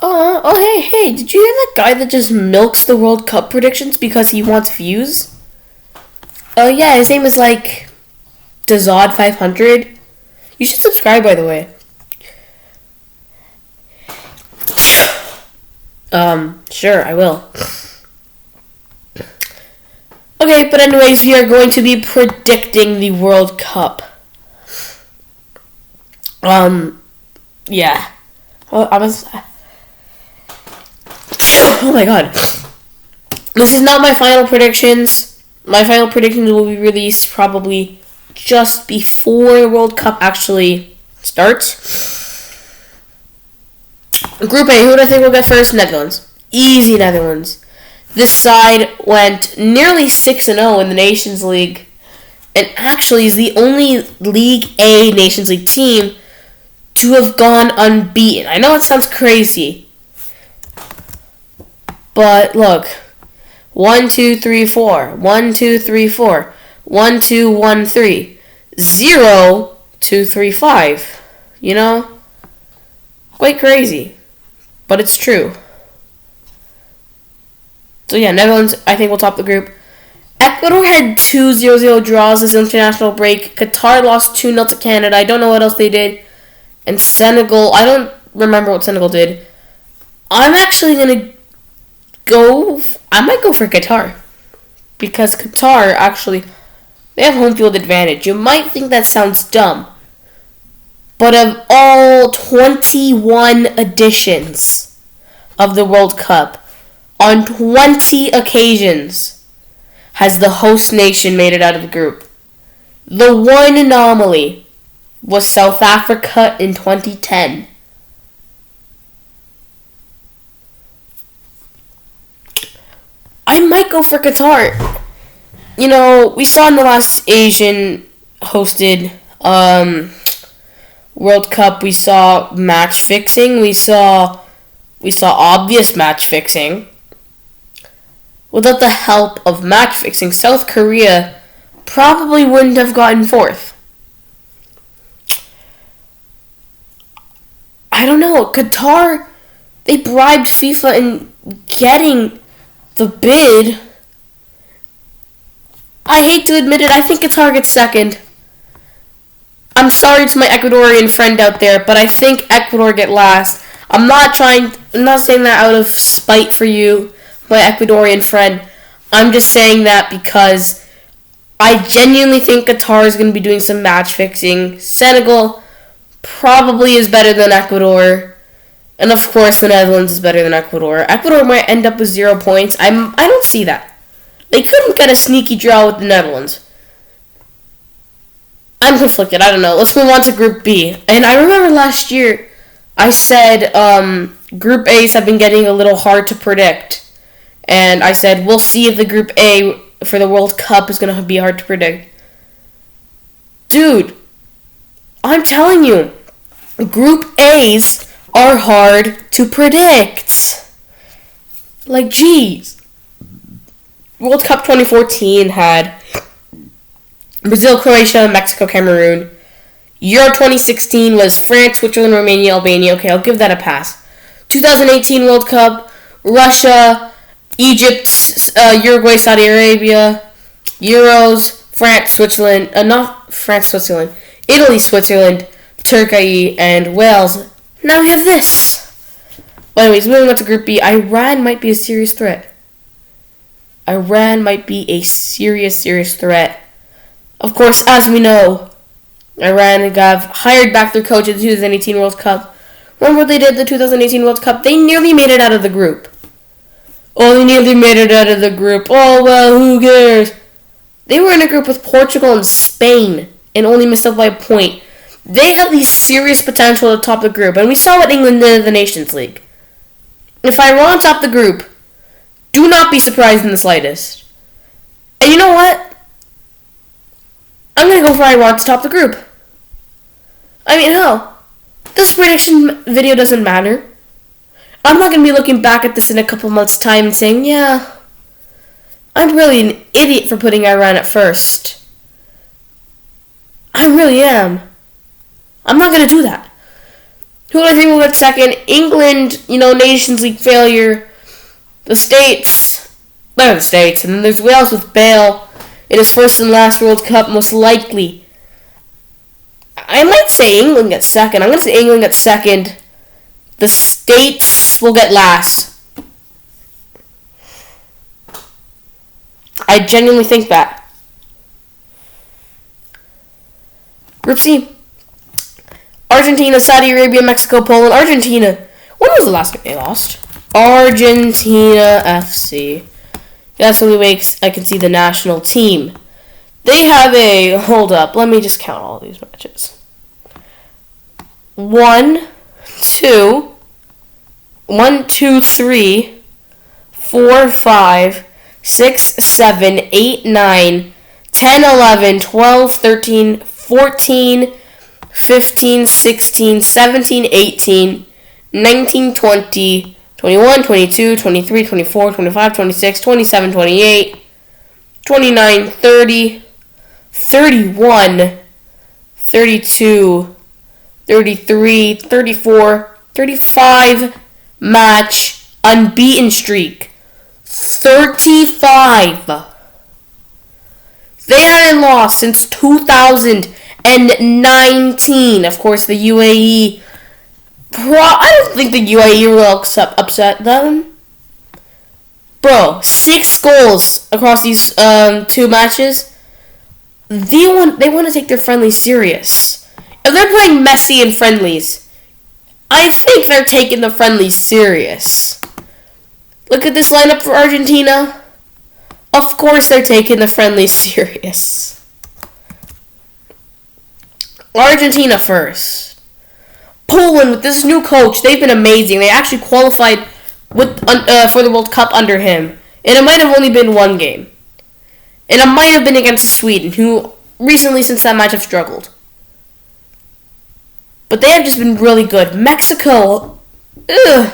Oh, hey, did you hear that guy that just milks the World Cup predictions because he wants views? Oh, yeah, his name is like Dazod500. You should subscribe, by the way. Sure, I will. Okay, but anyways, we are going to be predicting the World Cup. Yeah. Well, oh my god. This is not my final predictions. My final predictions will be released probably just before the World Cup actually starts. Group A, who do I think will get first? Netherlands. Easy Netherlands. This side went nearly 6-0 in the Nations League, and actually is the only League A Nations League team to have gone unbeaten. I know it sounds crazy, but look. 1, 2, 3, 4. 1, 2, 3, 4. 1, 2, 1, 3. 0, 2, 3, 5. You know? Quite crazy. But it's true. So yeah, Netherlands, I think, will top the group. Ecuador had 2 0-0 draws this international break. Qatar lost 2-0 to Canada. I don't know what else they did. And Senegal, I don't remember what Senegal did. I'm actually going to I might go for Qatar. Because Qatar, actually, they have home field advantage. You might think that sounds dumb. But of all 21 editions of the World Cup, on 20 occasions has the host nation made it out of the group. The one anomaly was South Africa in 2010. I might go for Qatar. You know, we saw in the last Asian hosted World Cup, we saw match fixing. We saw obvious match fixing. Without the help of match fixing, South Korea probably wouldn't have gotten fourth. I don't know. Qatar, they bribed FIFA in getting the bid. I hate to admit it, I think Qatar gets second. I'm sorry to my Ecuadorian friend out there, but I think Ecuador get last. I'm not saying that out of spite for you, my Ecuadorian friend. I'm just saying that because I genuinely think Qatar is going to be doing some match fixing. Senegal probably is better than Ecuador. And of course the Netherlands is better than Ecuador. Ecuador might end up with 0 points. I don't see that. They couldn't get a sneaky draw with the Netherlands. I'm conflicted. I don't know. Let's move on to Group B. And I remember last year I said Group A's have been getting a little hard to predict. And I said we'll see if the Group A for the World Cup is going to be hard to predict. Dude, I'm telling you, Group A's are hard to predict. Like, geez. World Cup 2014 had Brazil, Croatia, Mexico, Cameroon. Euro 2016 was France, Switzerland, Romania, Albania. Okay, I'll give that a pass. 2018 World Cup, Russia, Egypt, Uruguay, Saudi Arabia. Euros, France, Switzerland, not France, Switzerland, Italy, Switzerland, Turkey, and Wales. Now we have this. But anyways, moving on to Group B. Iran might be a serious threat. Iran might be a serious threat. Of course, as we know, Iran have hired back their coach at the 2018 World Cup. Remember what they did at the 2018 World Cup? They nearly made it out of the group. Oh, they nearly made it out of the group. Oh, well, who cares? They were in a group with Portugal and Spain and only missed out by a point. They have the serious potential to top the group. And we saw what England did in the Nations League. If Iran top the group, do not be surprised in the slightest. And you know what? I'm going to go for Iran to top the group. I mean, hell, this prediction video doesn't matter. I'm not going to be looking back at this in a couple months' time and saying, yeah, I'm really an idiot for putting Iran at first. I really am. I'm not going to do that. Who do I think will get second? England, Nations League failure. The States. They're the States. And then there's Wales with Bale in his first and last World Cup, most likely. I might say England gets second. I'm going to say England gets second. The States will get last. I genuinely think that. Group C. Argentina, Saudi Arabia, Mexico, Poland. Argentina. When was the last game they lost? Argentina FC. That's the only way I can see the national team. They have a... Hold up. Let me just count all these matches. 1, 2, 3, 4, 5, 6, 7, 8, 9, 10, 11, 12, 13, 14, 15, 16, 17, 18, 19, 20, 21, 22, 23, 24, 25, 26, 27, 28, 29, 30, 31, 32, 33, 34, 35 match unbeaten streak. 35. They haven't lost since 2019. Of course, the UAE. I don't think the UAE will upset them. Bro, 6 goals across these 2 matches. They want to take their friendlies serious. If they're playing Messi in friendlies, I think they're taking the friendlies serious. Look at this lineup for Argentina. Of course they're taking the friendlies serious. Argentina first. Poland with this new coach, they've been amazing. They actually qualified for the World Cup under him. And it might have only been 1 game. And it might have been against Sweden, who recently since that match have struggled. But they have just been really good. Mexico, and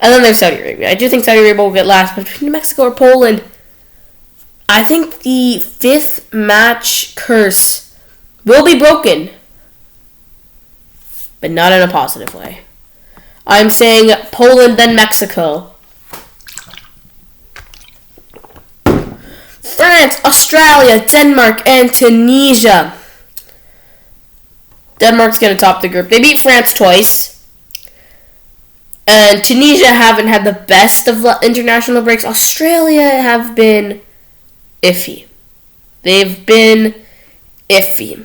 then there's Saudi Arabia. I do think Saudi Arabia will get last, but between Mexico or Poland, I think the 5th match curse will be broken. But not in a positive way. I'm saying Poland, then Mexico. France, Australia, Denmark, and Tunisia. Denmark's going to top the group. They beat France twice. And Tunisia haven't had the best of international breaks. Australia have been iffy. They've been iffy.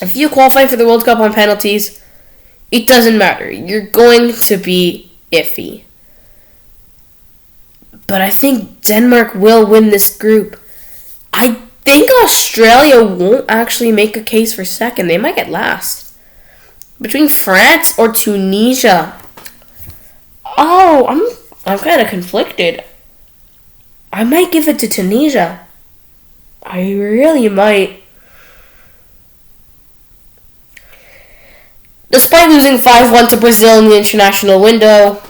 If you qualify for the World Cup on penalties, it doesn't matter. You're going to be iffy. But I think Denmark will win this group. I think Australia won't actually make a case for second. They might get last. Between France or Tunisia. Oh, I'm kind of conflicted. I might give it to Tunisia. I really might. Despite losing 5-1 to Brazil in the international window,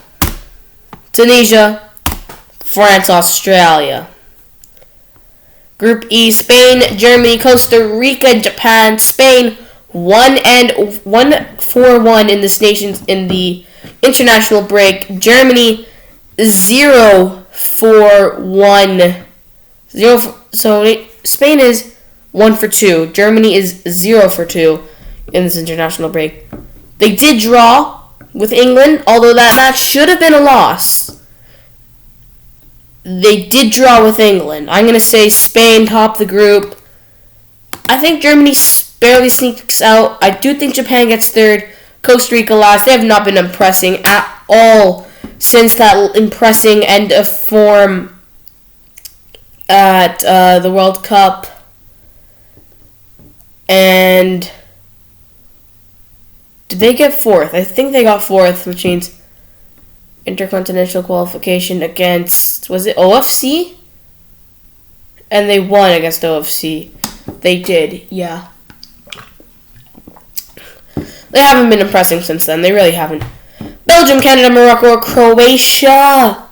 Tunisia, France, Australia. Group E, Spain, Germany, Costa Rica, Japan. Spain 1-4-1 in this nation's in the international break. Germany 0-4-1. So Spain is 1-2. Germany is 0-2 in this international break. They did draw with England, although that match should have been a loss. They did draw with England. I'm going to say Spain top the group. I think Germany barely sneaks out. I do think Japan gets third. Costa Rica last. They have not been impressing at all since that impressing end of form at the World Cup. And did they get 4th? I think they got 4th, which means intercontinental qualification against, was it OFC? And they won against OFC. They did, yeah. They haven't been impressing since then. They really haven't. Belgium, Canada, Morocco, or Croatia.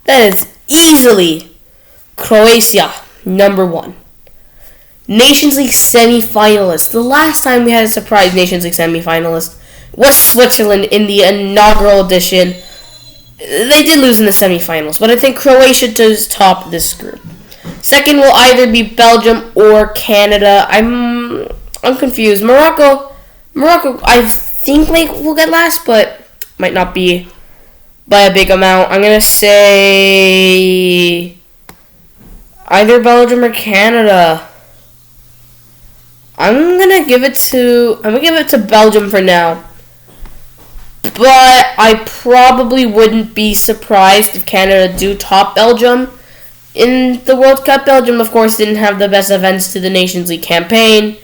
That is easily Croatia, number 1. Nations League semi-finalists. The last time we had a surprise Nations League semi-finalist was Switzerland in the inaugural edition. They did lose in the semi-finals, but I think Croatia does top this group. Second will either be Belgium or Canada. I'm confused. Morocco, I think will get last, but might not be by a big amount. I'm gonna say either Belgium or Canada. I'm gonna give it to Belgium for now. But I probably wouldn't be surprised if Canada do top Belgium in the World Cup. Belgium, of course, didn't have the best events to the Nations League campaign.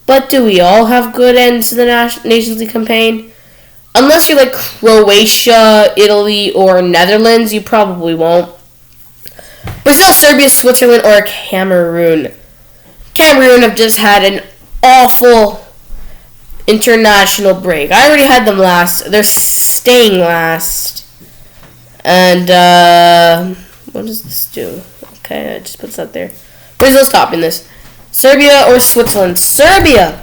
But do we all have good ends to the Nations League campaign? Unless you're like Croatia, Italy, or Netherlands, you probably won't. Brazil, Serbia, Switzerland, or Cameroon. Cameroon have just had an awful international break. I already had them last. They're staying last. And, what does this do? Okay, it just puts that there. Brazil's topping this. Serbia or Switzerland? Serbia!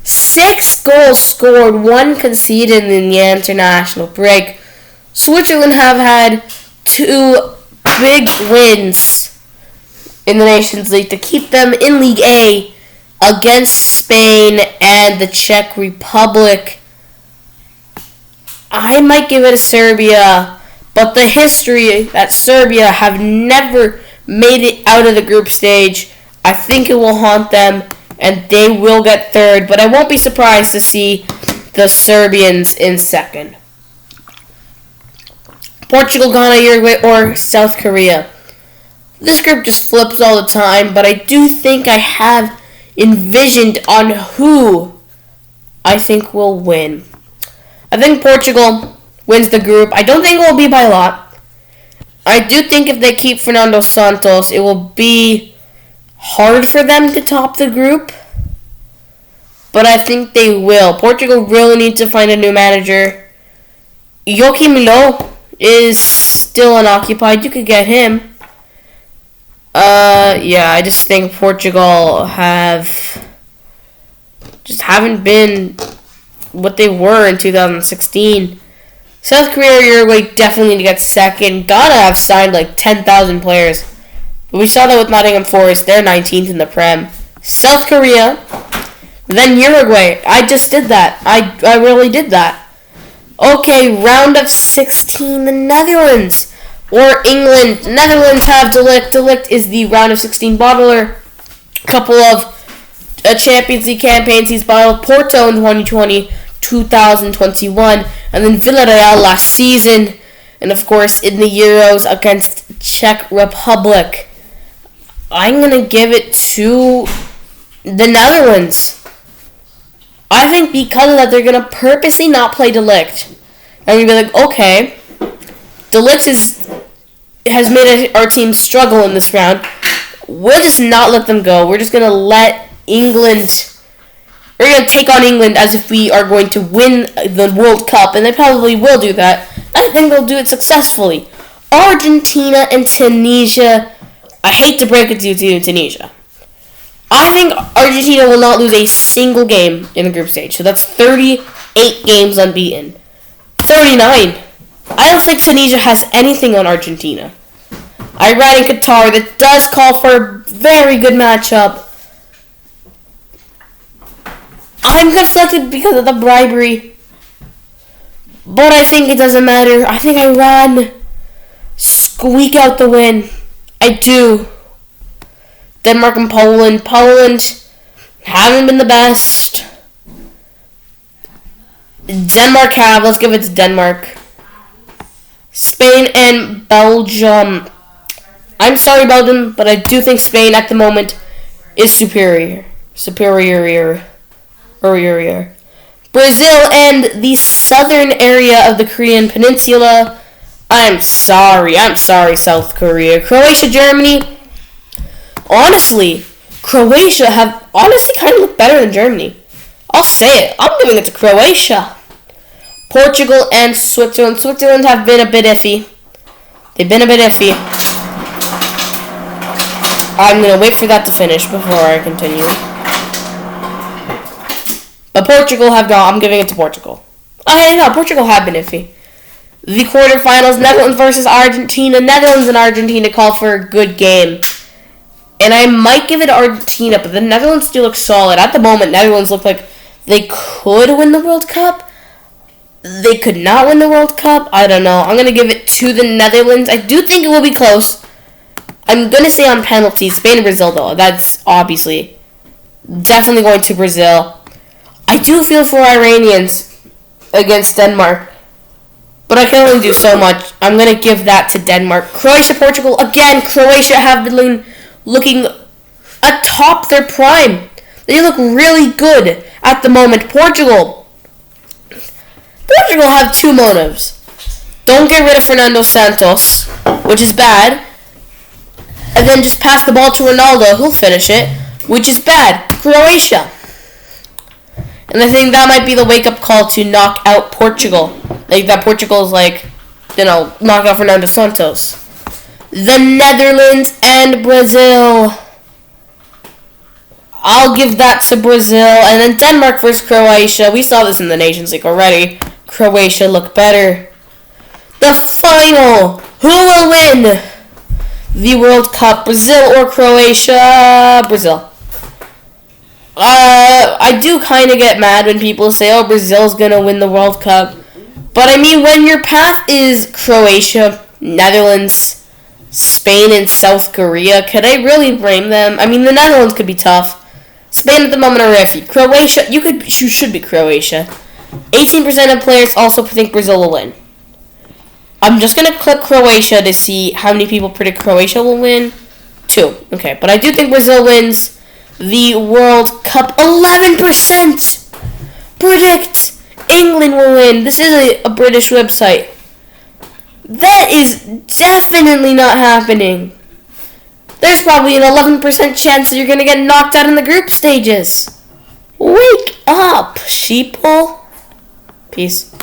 6 goals scored, 1 conceded in the international break. Switzerland have had 2 big wins in the Nations League to keep them in League A against Spain and the Czech Republic. I might give it to Serbia, but the history that Serbia have never made it out of the group stage, I think it will haunt them, and they will get third, but I won't be surprised to see the Serbians in second. Portugal, Ghana, Uruguay, or South Korea. This group just flips all the time, but I do think I have envisioned on who I think will win. I think Portugal wins the group. I don't think it will be by a lot. I do think if they keep Fernando Santos, it will be hard for them to top the group. But I think they will. Portugal really needs to find a new manager. Joachim Löw is still unoccupied. You could get him. I just think Portugal haven't been what they were in 2016. South Korea or Uruguay definitely need to get second. Ghana have signed like 10,000 players. We saw that with Nottingham Forest. They're 19th in the Prem. South Korea, then Uruguay. I just did that. I really did that. Okay, round of 16, the Netherlands or England. Netherlands have De Ligt. De Ligt is the round of 16 bottler. Couple of Champions League campaigns he's bottled. Porto in 2020, 2021, and then Villarreal last season, and of course in the Euros against Czech Republic. I'm gonna give it to the Netherlands. I think because of that, they're gonna purposely not play De Ligt. And you're gonna be like, okay, De Ligt has made our team struggle in this round. We'll just not let them go. We're just gonna let England. We're gonna take on England as if we are going to win the World Cup, and they probably will do that. I think they'll do it successfully. Argentina and Tunisia. I hate to break it to you, Tunisia. I think Argentina will not lose a single game in the group stage. So that's 38 games unbeaten. 39. I don't think Tunisia has anything on Argentina. Iran and Qatar, that does call for a very good matchup. I'm going to select it because of the bribery. But I think it doesn't matter. I think Iran squeak out the win. I do. Denmark and Poland. Poland haven't been the best. Denmark have. Let's give it to Denmark. Spain and Belgium. I'm sorry, Belgium, but I do think Spain at the moment is superior. Brazil and the southern area of the Korean Peninsula. I'm sorry, South Korea. Croatia, Germany. Honestly, Croatia have honestly kind of looked better than Germany. I'll say it. I'm giving it to Croatia. Portugal and Switzerland. Switzerland have been a bit iffy. They've been a bit iffy. I'm going to wait for that to finish before I continue. But Portugal have gone. I'm giving it to Portugal. Oh, no, Portugal have been iffy. The quarterfinals, Netherlands versus Argentina. Netherlands and Argentina call for a good game. And I might give it to Argentina, but the Netherlands do look solid. At the moment, Netherlands look like they could win the World Cup. They could not win the World Cup. I don't know. I'm going to give it to the Netherlands. I do think it will be close. I'm going to say on penalties. Spain and Brazil, though. That's obviously definitely going to Brazil. I do feel for Iranians against Denmark. But I can only do so much. I'm going to give that to Denmark. Croatia, Portugal. Again, Croatia have been looking atop their prime. They look really good at the moment. Portugal have two motives. Don't get rid of Fernando Santos, which is bad. And then just pass the ball to Ronaldo, who'll finish it, which is bad. Croatia. And I think that might be the wake-up call to knock out Portugal. Like, that Portugal is knock out Fernando Santos. The Netherlands and Brazil. I'll give that to Brazil. And then Denmark versus Croatia. We saw this in the Nations League already. Croatia look better. The final. Who will win the World Cup? Brazil or Croatia? Brazil. I do kind of get mad when people say, oh, Brazil's going to win the World Cup. But, I mean, when your path is Croatia, Netherlands, Spain, and South Korea, could I really blame them? I mean, the Netherlands could be tough. Spain at the moment are iffy. Croatia, you should be Croatia. 18% of players also think Brazil will win. I'm just going to click Croatia to see how many people predict Croatia will win. 2. Okay, but I do think Brazil wins the World Cup. 11% predict England will win. This is a British website. That is definitely not happening. There's probably an 11% chance that you're going to get knocked out in the group stages. Wake up, sheeple. Peace.